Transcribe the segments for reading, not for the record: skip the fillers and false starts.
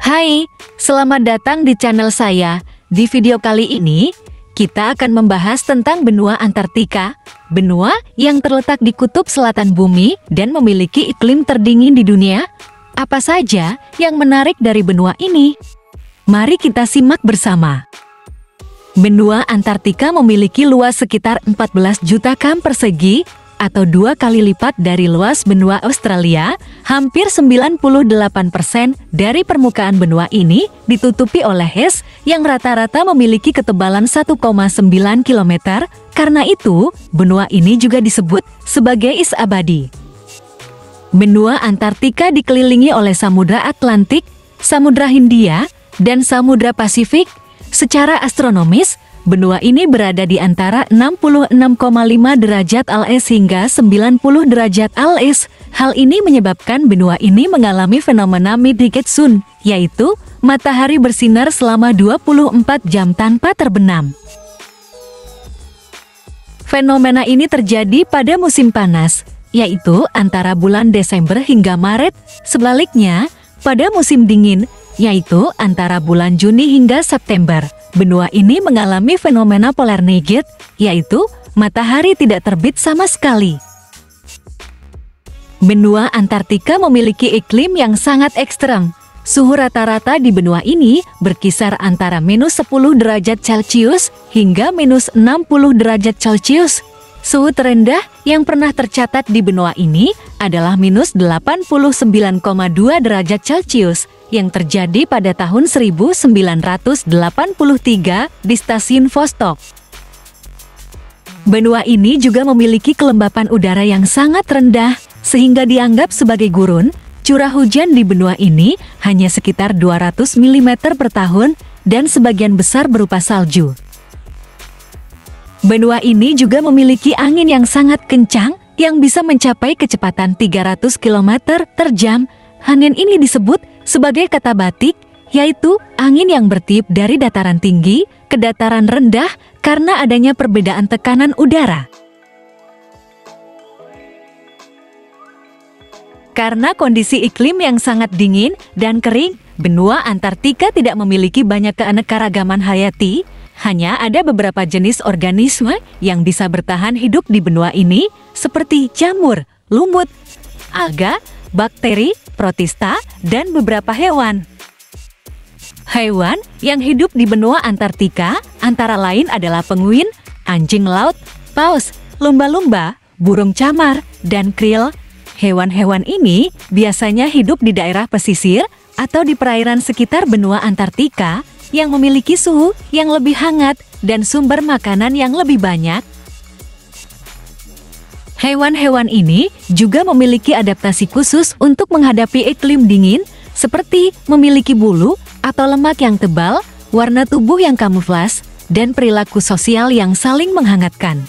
Hai, selamat datang di channel saya. Di video kali ini, kita akan membahas tentang benua Antartika, benua yang terletak di kutub selatan bumi dan memiliki iklim terdingin di dunia. Apa saja yang menarik dari benua ini? Mari kita simak bersama. Benua Antartika memiliki luas sekitar 14 juta km persegi, atau 2 kali lipat dari luas benua Australia. Hampir 98% dari permukaan benua ini ditutupi oleh es yang rata-rata memiliki ketebalan 1,9 km. Karena itu, benua ini juga disebut sebagai is abadi. Benua Antartika dikelilingi oleh Samudra Atlantik, Samudra Hindia, dan Samudra Pasifik. Secara astronomis, benua ini berada di antara 66,5 derajat AS hingga 90 derajat AS. Hal ini menyebabkan benua ini mengalami fenomena Midnight Sun, yaitu matahari bersinar selama 24 jam tanpa terbenam. Fenomena ini terjadi pada musim panas, yaitu antara bulan Desember hingga Maret. Sebaliknya, pada musim dingin, yaitu antara bulan Juni hingga September, benua ini mengalami fenomena polar night, yaitu matahari tidak terbit sama sekali. Benua Antartika memiliki iklim yang sangat ekstrem. Suhu rata-rata di benua ini berkisar antara -10 derajat Celcius hingga -60 derajat Celcius. Suhu terendah yang pernah tercatat di benua ini adalah -89,2 derajat Celcius yang terjadi pada tahun 1983 di stasiun Vostok. Benua ini juga memiliki kelembapan udara yang sangat rendah, sehingga dianggap sebagai gurun. Curah hujan di benua ini hanya sekitar 200 mm per tahun dan sebagian besar berupa salju. Benua ini juga memiliki angin yang sangat kencang yang bisa mencapai kecepatan 300 km per jam. Angin ini disebut sebagai kata batik, yaitu angin yang bertiup dari dataran tinggi ke dataran rendah karena adanya perbedaan tekanan udara. Karena kondisi iklim yang sangat dingin dan kering, benua Antartika tidak memiliki banyak keanekaragaman hayati. Hanya ada beberapa jenis organisme yang bisa bertahan hidup di benua ini, seperti jamur, lumut, alga, bakteri, protista, dan beberapa hewan. Hewan yang hidup di benua Antartika antara lain adalah penguin, anjing laut, paus, lumba-lumba, burung camar, dan krill. Hewan-hewan ini biasanya hidup di daerah pesisir atau di perairan sekitar benua Antartika yang memiliki suhu yang lebih hangat dan sumber makanan yang lebih banyak. Hewan-hewan ini juga memiliki adaptasi khusus untuk menghadapi iklim dingin, seperti memiliki bulu atau lemak yang tebal, warna tubuh yang kamuflas, dan perilaku sosial yang saling menghangatkan.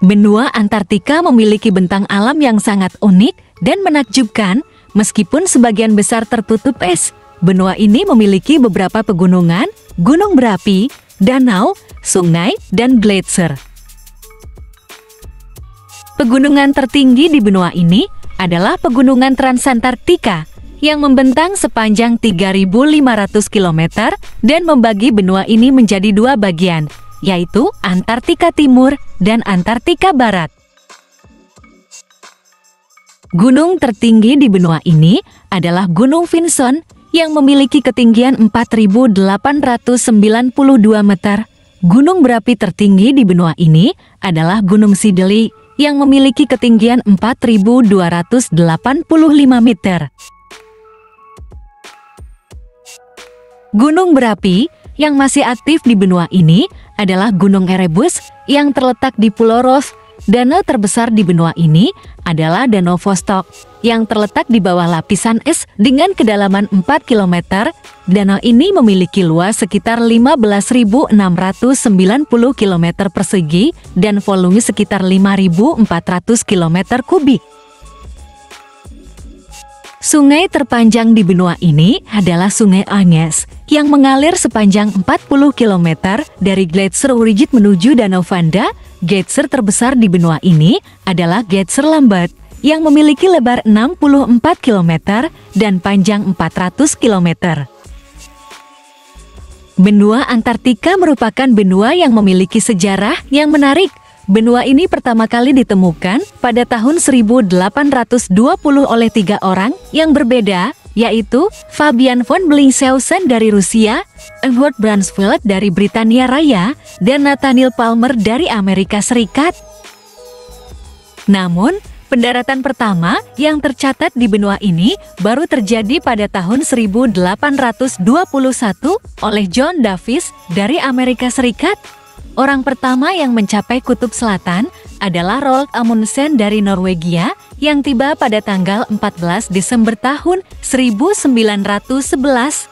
Benua Antartika memiliki bentang alam yang sangat unik dan menakjubkan. Meskipun sebagian besar tertutup es, benua ini memiliki beberapa pegunungan, gunung berapi, danau, sungai, dan gletser. Pegunungan tertinggi di benua ini adalah Pegunungan Transantartika yang membentang sepanjang 3.500 km dan membagi benua ini menjadi dua bagian, yaitu Antartika Timur dan Antartika Barat. Gunung tertinggi di benua ini adalah Gunung Vinson yang memiliki ketinggian 4.892 meter. Gunung berapi tertinggi di benua ini adalah Gunung Siddeley yang memiliki ketinggian 4.285 meter. Gunung berapi yang masih aktif di benua ini adalah Gunung Erebus yang terletak di Pulau Ross. Danau terbesar di benua ini adalah Danau Vostok yang terletak di bawah lapisan es dengan kedalaman 4 km. Danau ini memiliki luas sekitar 15.690 km persegi dan volume sekitar 5.400 km kubik. Sungai terpanjang di benua ini adalah Sungai Agnes yang mengalir sepanjang 40 km dari Gletser Origid menuju Danau Vanda. Gletser terbesar di benua ini adalah Gletser Lambert yang memiliki lebar 64 km dan panjang 400 km. Benua Antartika merupakan benua yang memiliki sejarah yang menarik. Benua ini pertama kali ditemukan pada tahun 1820 oleh 3 orang yang berbeda, yaitu Fabian von Bellingshausen dari Rusia, Edward Bransfield dari Britania Raya, dan Nathaniel Palmer dari Amerika Serikat. Namun, pendaratan pertama yang tercatat di benua ini baru terjadi pada tahun 1821 oleh John Davis dari Amerika Serikat. Orang pertama yang mencapai Kutub Selatan adalah Roald Amundsen dari Norwegia yang tiba pada tanggal 14 Desember tahun 1911.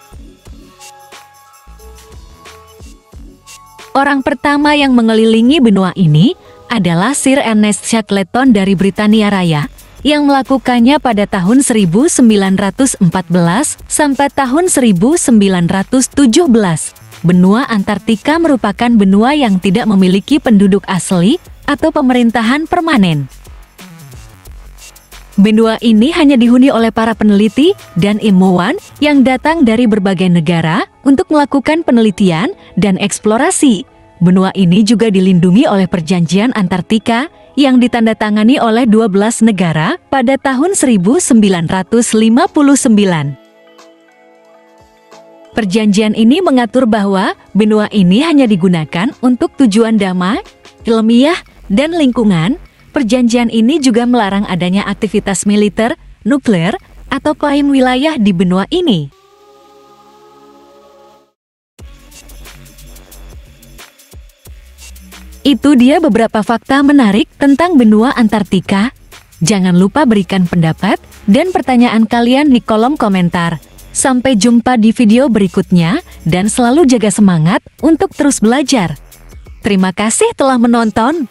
Orang pertama yang mengelilingi benua ini adalah Sir Ernest Shackleton dari Britania Raya yang melakukannya pada tahun 1914 sampai tahun 1917. Benua Antartika merupakan benua yang tidak memiliki penduduk asli atau pemerintahan permanen. Benua ini hanya dihuni oleh para peneliti dan ilmuwan yang datang dari berbagai negara untuk melakukan penelitian dan eksplorasi. Benua ini juga dilindungi oleh Perjanjian Antartika yang ditandatangani oleh 12 negara pada tahun 1959. Perjanjian ini mengatur bahwa benua ini hanya digunakan untuk tujuan damai, ilmiah, dan lingkungan. Perjanjian ini juga melarang adanya aktivitas militer, nuklir, atau klaim wilayah di benua ini. Itu dia beberapa fakta menarik tentang benua Antartika. Jangan lupa berikan pendapat dan pertanyaan kalian di kolom komentar. Sampai jumpa di video berikutnya dan selalu jaga semangat untuk terus belajar. Terima kasih telah menonton.